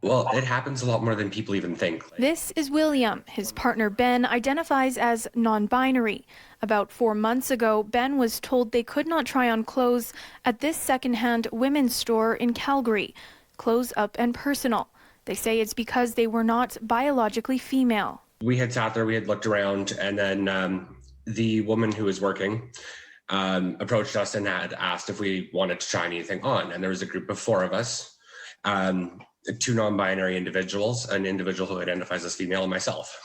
Well, it happens a lot more than people even think. This is William. His partner Ben identifies as non-binary. About 4 months ago, Ben was told they could not try on clothes at this secondhand women's store in Calgary. Clothes Up and Personal. They say it's because they were not biologically female. We had sat there, we had looked around, and then the woman who was working approached us and had asked if we wanted to try anything on. And there was a group of 4 of us, 2 non-binary individuals, an individual who identifies as female, and myself.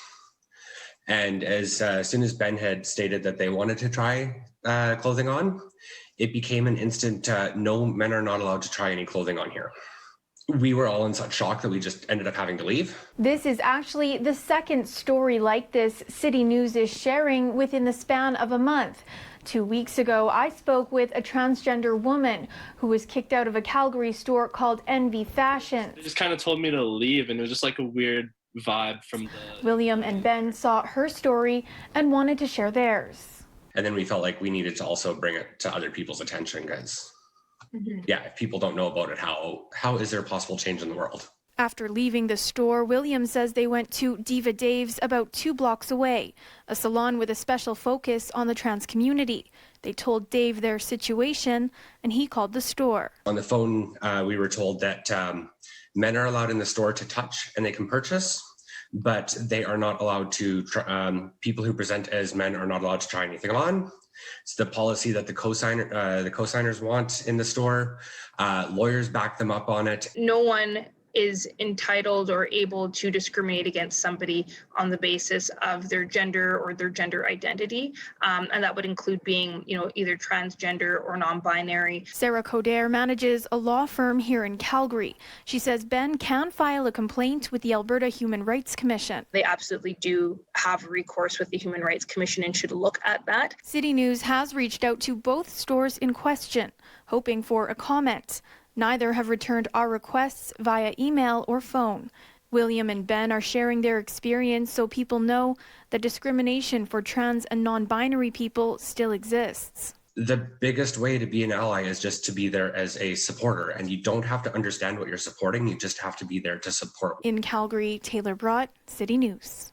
And as soon as Ben had stated that they wanted to try clothing on, it became an instant, no, men are not allowed to try any clothing on here. We were all in such shock that we just ended up having to leave. This is actually the second story like this City News is sharing within the span of a month. 2 weeks ago, I spoke with a transgender woman who was kicked out of a Calgary store called Envy Fashion. They just kind of told me to leave, and it was just like a weird vibe from the... William and Ben saw her story and wanted to share theirs. And then we felt like we needed to also bring it to other people's attention, because yeah, if people don't know about it, how is there a possible change in the world? After leaving the store, William says they went to Diva Dave's about 2 blocks away, a salon with a special focus on the trans community. They told Dave their situation, and he called the store. On the phone, we were told that men are allowed in the store to touch and they can purchase, but they are not allowed to, people who present as men are not allowed to try anything on. It's the policy that the co-signers want in the store. Lawyers back them up on it. No one is entitled or able to discriminate against somebody on the basis of their gender or their gender identity. And that would include being, either transgender or non-binary. Sarah Coder manages a law firm here in Calgary. She says Ben can file a complaint with the Alberta Human Rights Commission. They absolutely do have recourse with the Human Rights Commission and should look at that. City News has reached out to both stores in question, hoping for a comment. Neither have returned our requests via email or phone. William and Ben are sharing their experience so people know that discrimination for trans and non-binary people still exists. The biggest way to be an ally is just to be there as a supporter, and you don't have to understand what you're supporting, you just have to be there to support. In Calgary, Taylor Brott, City News.